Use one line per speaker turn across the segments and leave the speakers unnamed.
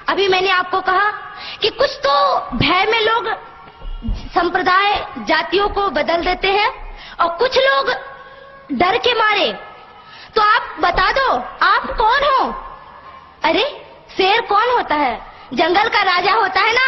अभी मैंने आपको कहा कि कुछ तो भय में लोग संप्रदाय जातियों को बदल देते हैं और कुछ लोग डर के मारे। तो आप बता दो, आप कौन हो? अरे शेर कौन होता है? जंगल का राजा होता है ना।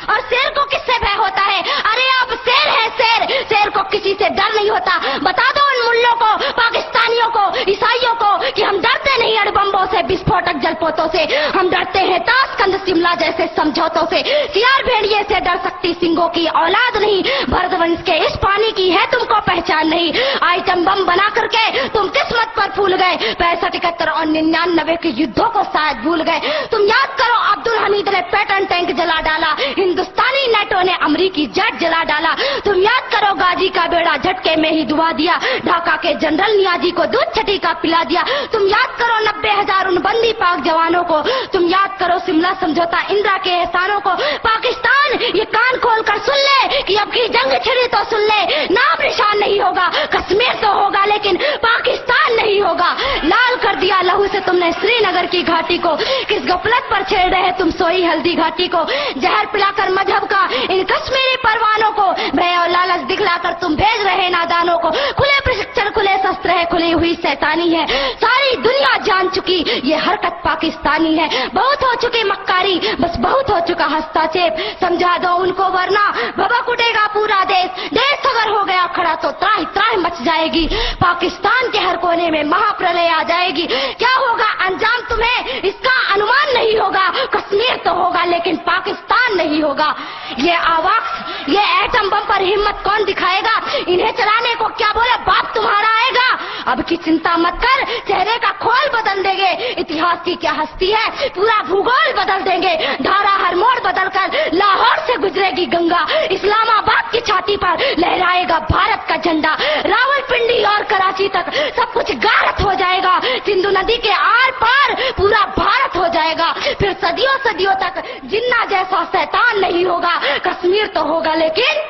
और शेर को किससे भय होता है? अरे आप शेर है, शेर। शेर को किसी से डर नहीं होता। बता दो उन मुल्लों को, पाकिस्तानियों को, ईसाइयों को कि हम डरते नहीं अणुबम्बों से, विस्फोटक जलपोतों से। हम डरते हैं ताशकंद शिमला जैसे समझौतों से। सियार भेड़िए से डर सकती सिंगों की औलाद नहीं। भरतवंश के इस पानी की है तुमको पहचान नहीं। आइटम बम बना करके तुम किस्मत पर फूल गए। 65, 71 और 99 के युद्धों को शायद भूल गए। तुम याद करो, अब्दुल हमीद ने पैटर्न टैंक जला डाला, हिंदुस्तानी नेटो ने अमरीकी जेट जला डाला। तुम याद करो, गाजी का बेड़ा झटके में ही डुबा दिया। ढाका के जनरल नियाजी को दूध छठी का पिला दिया। तुम याद करो 90,000 उन बंदी पाक जवानों को। तुम याद करो शिमला समझौता, इंदिरा के एहसानों को। पाकिस्तान ये कान खोल कर सुन ले कि अब की जंग छिड़ी तो सुन ले। नाम निशान नहीं होगा, कश्मीर तो होगा लेकिन पाकिस्तान नहीं होगा। लाल कर दिया लहू से तुमने श्रीनगर की घाटी को। किस गफलत पर छेड़ रहे तुम सोई हल्दी घाटी को। जहर पिलाकर मजहब का इन कश्मीरी परवानों को। भय और लालच दिखलाकर तुम भेज रहे नादानों को। खुले प्रशिक्षण, खुले शस्त्र है, खुली हुई शैतानी है। सारी दुनिया जान चुकी ये हरकत पाकिस्तानी है। बहुत हो चुकी मक्कारी, बस बहुत हो चुका हस्तक्षेप। समझा दो उनको वरना भभक उठेगा पूरा देश। देश अगर हो गया खड़ा तो त्राहि त्राहि मच जाएगी। पाकिस्तान के हर कोने में महाप्रलय आ जाएगी। क्या होगा अंजाम तुम्हें इसका अनुमान नहीं होगा। कश्मीर तो होगा लेकिन पाकिस्तान नहीं होगा। ये आवाज, ये एटम बम पर हिम्मत कौन दिखाएगा? इन्हें चलाने को क्या बोले बाप तुम्हारा आएगा। अब की चिंता मत कर, चेहरे का खोल बदल देंगे। इतिहास की क्या हस्ती है, पूरा भूगोल बदल देंगे। धारा हर मोड़ बदल कर लाहौर से गुजरेगी गंगा। इस्लामाबाद की छाती पर लहराएगा भारत का झंडा। रावलपिंडी और कराची तक सब कुछ गारत हो जाएगा। सिंधु नदी के आर पार पूरा भारत हो जाएगा। फिर सदियों सदियों तक जिन्ना जैसा शैतान नहीं होगा। कश्मीर तो होगा लेकिन,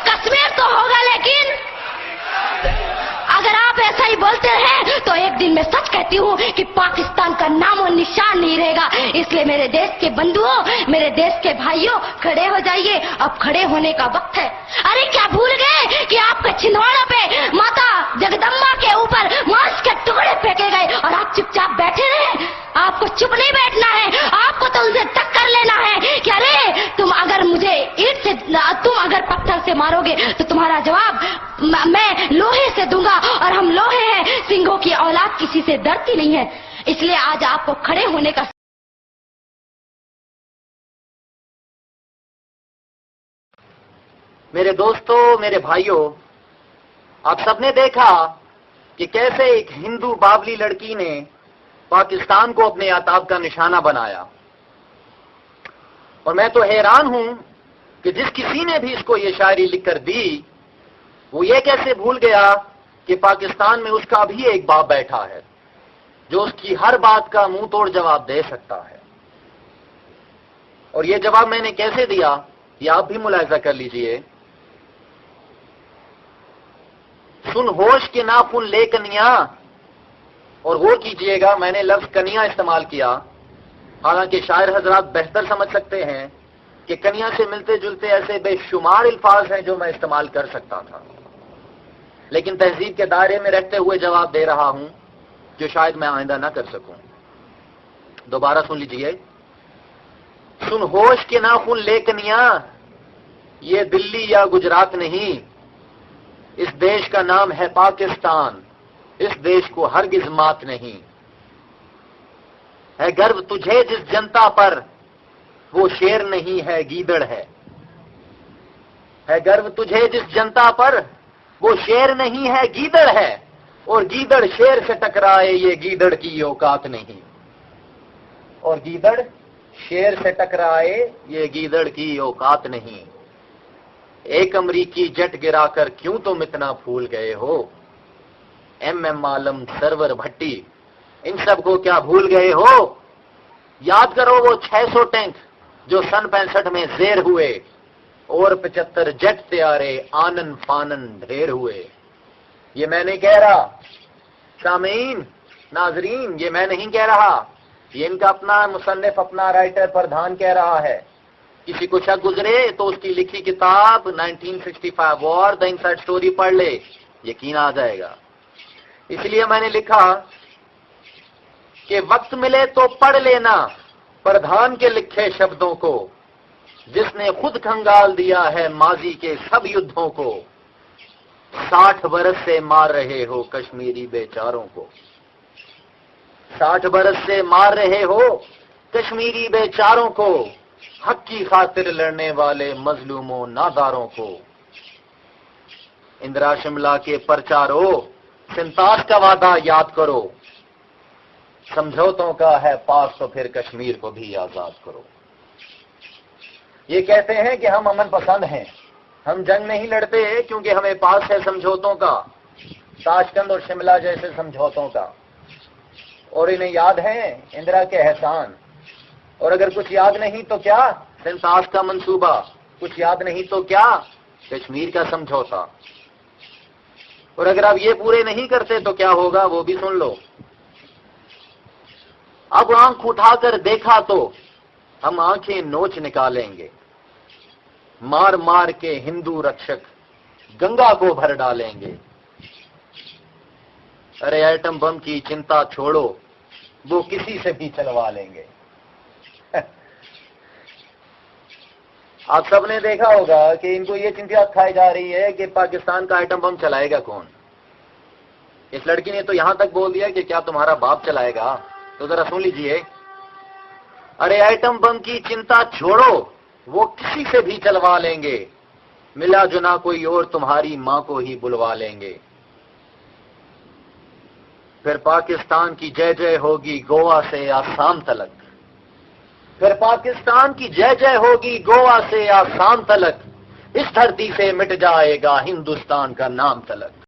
कश्मीर तो होगा लेकिन अगर आप ऐसा ही बोलते हैं तो एक दिन मैं सच कहती हूँ कि पाकिस्तान का नामो निशान नहीं रहेगा। इसलिए मेरे देश के बंधुओं, मेरे देश के भाइयों, खड़े हो जाइए। अब खड़े होने का वक्त है। अरे क्या भूल गए कि आपके छिंदवाड़ा पे माता जगदम्बा के ऊपर मांस के टुकड़े फेंके गए और आप चुपचाप बैठे रहे? आपको चुप नहीं बैठना है, आपको तो उनसे टक्कर लेना है कि अरे तुम अगर मुझे ईंट से, तुम अगर पत्थर से मारोगे तो तुम्हारा जवाब मैं लोहे से दूंगा। और हम लोहे हैं, सिंहों की औलाद किसी से डरती नहीं है। इसलिए आज आपको खड़े होने का।
मेरे दोस्तों, मेरे भाइयों, आप सबने देखा कि कैसे एक हिंदू बावली लड़की ने पाकिस्तान को अपने आताब का निशाना बनाया। और मैं तो हैरान हूं कि जिस किसी ने भी इसको ये शायरी लिखकर दी, वो ये कैसे भूल गया कि पाकिस्तान में उसका भी एक बाप बैठा है जो उसकी हर बात का मुंह तोड़ जवाब दे सकता है। और ये जवाब मैंने कैसे दिया, ये आप भी मुलाहिजा कर लीजिए। सुन होश के नाखून ले कन्या, और गौर कीजिएगा मैंने लफ्ज कन्या इस्तेमाल किया। हालांकि शायर हजरात बेहतर समझ सकते हैं कि कन्या से मिलते जुलते ऐसे बेशुमार अल्फाज हैं जो मैं इस्तेमाल कर सकता था, लेकिन तहजीब के दायरे में रहते हुए जवाब दे रहा हूं जो शायद मैं आइंदा ना कर सकूं। दोबारा सुन लीजिए। सुन होश के नाखून ले कन्या, ये दिल्ली या गुजरात नहीं, इस देश का नाम है पाकिस्तान। इस देश को हरगिज मात नहीं है। गर्व तुझे जिस जनता पर, वो शेर नहीं है गीदड़ है। गर्व तुझे जिस जनता पर, वो शेर नहीं है गीदड़ है। और गीदड़ शेर से टकराए, ये गीदड़ की औकात नहीं। और गीदड़ शेर से टकराए, ये गीदड़ की औकात नहीं। एक अमरीकी जेट गिराकर क्यों तुम इतना भूल गए हो। एम आलम, सरवर भट्टी, इन सब को क्या भूल गए हो। याद करो वो 600 टैंक जो सन 65 में ज़ेर हुए, और 75 जेट तैयारे आनन फानन ढेर हुए। ये मैं नहीं कह रहा सामीन, नाजरीन, ये मैं नहीं कह रहा, ये इनका अपना मुसन्निफ, अपना राइटर, प्रधान कह रहा है। किसी को शक गुजरे तो उसकी लिखी किताब 1965 वॉर द इनसाइड स्टोरी पढ़ ले, यकीन आ जाएगा। इसलिए मैंने लिखा कि वक्त मिले तो पढ़ लेना प्रधान के लिखे शब्दों को, जिसने खुद खंगाल दिया है माजी के सब युद्धों को। 60 बरस से मार रहे हो कश्मीरी बेचारों को, 60 बरस से मार रहे हो कश्मीरी बेचारों को, हक की खातिर लड़ने वाले मजलूमों नादारों को। इंदिरा शिमला के प्रचारो, सिंतास का वादा याद करो, समझौतों का है पास तो फिर कश्मीर को भी आजाद करो। ये कहते हैं कि हम अमन पसंद हैं, हम जंग नहीं लड़ते क्योंकि हमें पास है समझौतों का, ताशकंद और शिमला जैसे समझौतों का। और इन्हें याद है इंदिरा के एहसान, और अगर कुछ याद नहीं तो क्या, सिंतास का मंसूबा, कुछ याद नहीं तो क्या, कश्मीर का समझौता। और अगर आप ये पूरे नहीं करते तो क्या होगा वो भी सुन लो। अब आंख उठाकर देखा तो हम आंखें नोच निकालेंगे, मार मार के हिंदू रक्षक गंगा को भर डालेंगे। अरे एटम बम की चिंता छोड़ो, वो किसी से भी चलवा लेंगे। आप सबने देखा होगा कि इनको ये चिंता खाई जा रही है कि पाकिस्तान का एटम बम चलाएगा कौन। इस लड़की ने तो यहां तक बोल दिया कि क्या तुम्हारा बाप चलाएगा, तो जरा सुन लीजिए। अरे एटम बम की चिंता छोड़ो, वो किसी से भी चलवा लेंगे, मिला जुना कोई और तुम्हारी मां को ही बुलवा लेंगे। फिर पाकिस्तान की जय जय होगी गोवा से आसाम तलक, फिर पाकिस्तान की जय जय होगी गोवा से आसाम तलक, इस धरती से मिट जाएगा हिंदुस्तान का नाम तलक।